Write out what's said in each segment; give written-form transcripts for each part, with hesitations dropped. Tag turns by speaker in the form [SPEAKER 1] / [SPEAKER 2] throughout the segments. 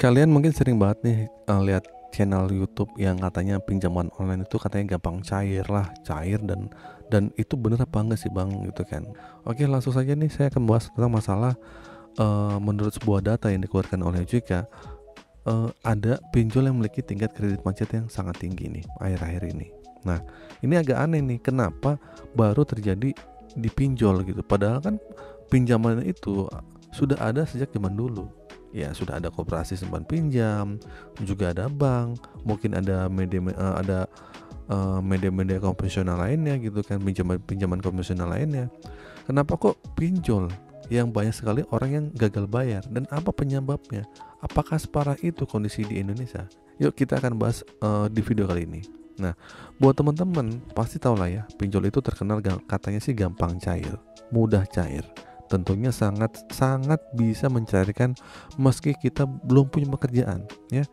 [SPEAKER 1] Kalian mungkin sering banget nih lihat channel YouTube yang katanya pinjaman online itu katanya gampang cair lah, cair dan itu bener apa enggak sih Bang gitu kan. Oke, langsung saja nih saya akan bahas tentang masalah menurut sebuah data yang dikeluarkan oleh OJK, ada pinjol yang memiliki tingkat kredit macet yang sangat tinggi nih akhir-akhir ini. Nah, ini agak aneh nih, kenapa baru terjadi di pinjol gitu. Padahal kan pinjaman itu sudah ada sejak zaman dulu. Ya, sudah ada koperasi simpan pinjam, juga ada bank, mungkin ada media-media konvensional lainnya gitu kan, pinjaman konvensional lainnya. Kenapa kok pinjol yang banyak sekali orang yang gagal bayar, dan apa penyebabnya? Apakah separah itu kondisi di Indonesia? Yuk kita akan bahas di video kali ini. Nah, buat teman-teman pasti tahu lah ya, pinjol itu terkenal katanya sih gampang cair, mudah cair. Tentunya sangat bisa mencairkan meski kita belum punya pekerjaan ya.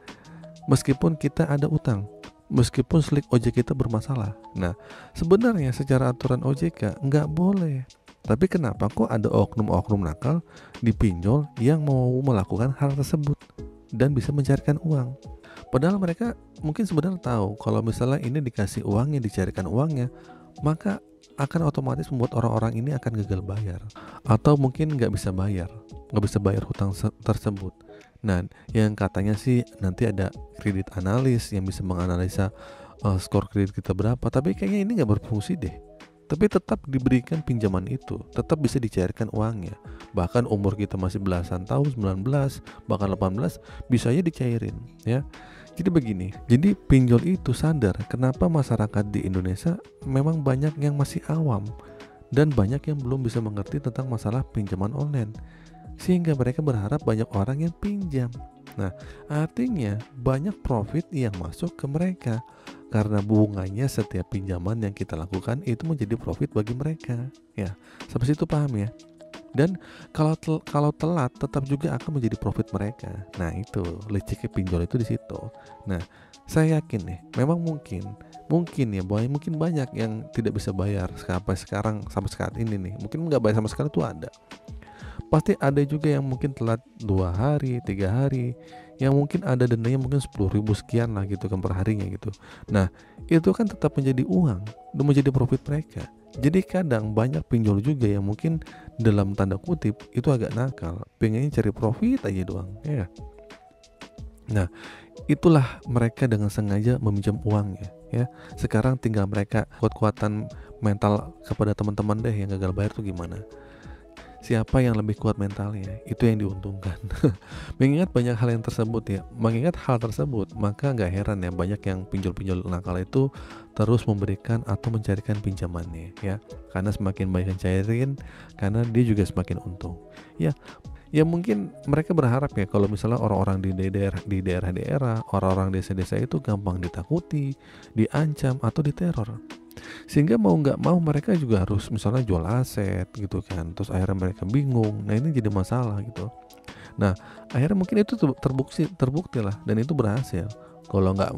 [SPEAKER 1] Meskipun kita ada utang, meskipun slik OJK kita bermasalah. Nah, sebenarnya secara aturan OJK nggak boleh. Tapi kenapa kok ada oknum-oknum nakal di pinjol yang mau melakukan hal tersebut dan bisa mencairkan uang? Padahal mereka mungkin sebenarnya tahu kalau misalnya ini dikasih uangnya, dicarikan uangnya, maka akan otomatis membuat orang-orang ini akan gagal bayar, atau mungkin nggak bisa bayar hutang tersebut. Nah, yang katanya sih nanti ada kredit analis yang bisa menganalisa skor kredit kita berapa, tapi kayaknya ini nggak berfungsi deh. Tapi tetap diberikan pinjaman itu, tetap bisa dicairkan uangnya. Bahkan umur kita masih belasan tahun, 19, bahkan 18, bisa aja dicairin ya. Jadi begini, jadi pinjol itu sadar kenapa masyarakat di Indonesia memang banyak yang masih awam dan banyak yang belum bisa mengerti tentang masalah pinjaman online, sehingga mereka berharap banyak orang yang pinjam. Nah, artinya banyak profit yang masuk ke mereka karena bunganya setiap pinjaman yang kita lakukan itu menjadi profit bagi mereka. Ya, sampai situ paham ya? Dan kalau telat tetap juga akan menjadi profit mereka. Nah, itu liciknya pinjol itu di situ. Nah, saya yakin nih, memang mungkin mungkin banyak yang tidak bisa bayar sampai saat ini nih. Mungkin nggak bayar sama sekali tuh ada. Pasti ada juga yang mungkin telat 2 hari, 3 hari, yang mungkin ada dendanya mungkin 10.000 sekian lah gitu kan per harinya gitu. Nah, itu kan tetap menjadi uang dan menjadi profit mereka. Jadi kadang banyak pinjol juga yang mungkin dalam tanda kutip itu agak nakal, pengennya cari profit aja doang ya. Nah, itulah mereka dengan sengaja meminjam uangnya ya. Sekarang tinggal mereka kuat-kuatan mental kepada teman-teman deh yang gagal bayar tuh gimana. Siapa yang lebih kuat mentalnya, itu yang diuntungkan. Mengingat hal tersebut, maka nggak heran ya banyak yang pinjol-pinjol nakal itu terus memberikan atau mencarikan pinjamannya ya. Karena semakin banyak yang cairin, karena dia juga semakin untung. Ya mungkin mereka berharap ya kalau misalnya orang-orang di daerah-daerah, orang-orang desa-desa itu gampang ditakuti, diancam atau diteror. Sehingga mau nggak mau mereka juga harus misalnya jual aset gitu kan, terus akhirnya mereka bingung. Nah, ini jadi masalah gitu. Nah, akhirnya mungkin itu terbukti lah, dan itu berhasil. Kalau nggak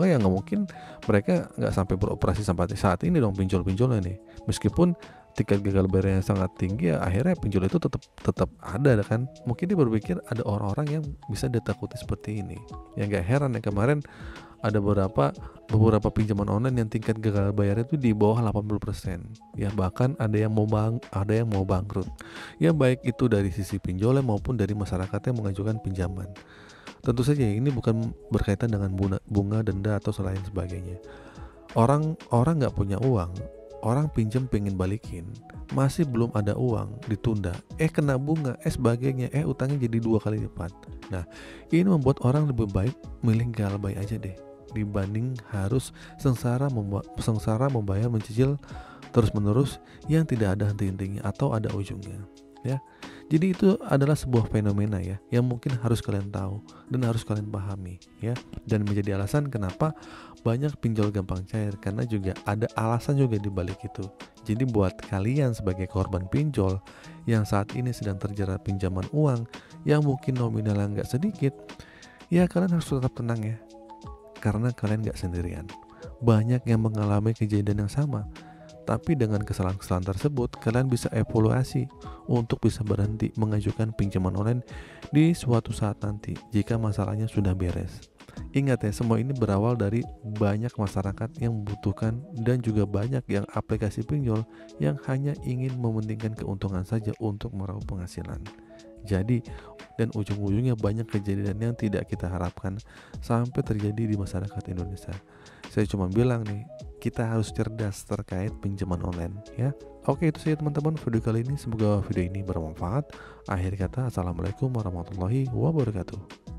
[SPEAKER 1] ya nggak mungkin mereka nggak sampai beroperasi sampai saat ini dong pinjol-pinjolnya nih. Meskipun tingkat gagal bayarnya sangat tinggi, ya akhirnya pinjol itu tetap ada kan. Mungkin dia berpikir ada orang-orang yang bisa ditakuti seperti ini. Ya nggak heran ya kemarin ada beberapa pinjaman online yang tingkat gagal bayarnya itu di bawah 80%. Ya bahkan ada yang mau bangkrut. Ya baik itu dari sisi pinjolnya maupun dari masyarakat yang mengajukan pinjaman. Tentu saja ini bukan berkaitan dengan bunga, denda atau selain sebagainya. Orang nggak punya uang, orang pinjam pengen balikin, masih belum ada uang, ditunda, kena bunga, sebagainya, utangnya jadi 2 kali lipat. Nah, ini membuat orang lebih baik milih galbay aja deh, dibanding harus sengsara membayar mencicil terus-menerus yang tidak ada henti-hentinya atau ada ujungnya ya. Jadi itu adalah sebuah fenomena ya yang mungkin harus kalian tahu dan harus kalian pahami ya, dan menjadi alasan kenapa banyak pinjol gampang cair, karena juga ada alasan juga di balik itu. Jadi buat kalian sebagai korban pinjol yang saat ini sedang terjerat pinjaman uang yang mungkin nominalnya nggak sedikit, ya kalian harus tetap tenang ya, karena kalian gak sendirian. Banyak yang mengalami kejadian yang sama. Tapi dengan kesalahan-kesalahan tersebut, kalian bisa evaluasi untuk bisa berhenti mengajukan pinjaman online di suatu saat nanti jika masalahnya sudah beres. Ingat ya, semua ini berawal dari banyak masyarakat yang membutuhkan dan juga banyak yang aplikasi pinjol yang hanya ingin mementingkan keuntungan saja untuk meraup penghasilan. Jadi, dan ujung-ujungnya banyak kejadian yang tidak kita harapkan sampai terjadi di masyarakat Indonesia. Saya cuma bilang nih, kita harus cerdas terkait pinjaman online ya. Oke, itu saja teman-teman video kali ini. Semoga video ini bermanfaat. Akhir kata, assalamualaikum warahmatullahi wabarakatuh.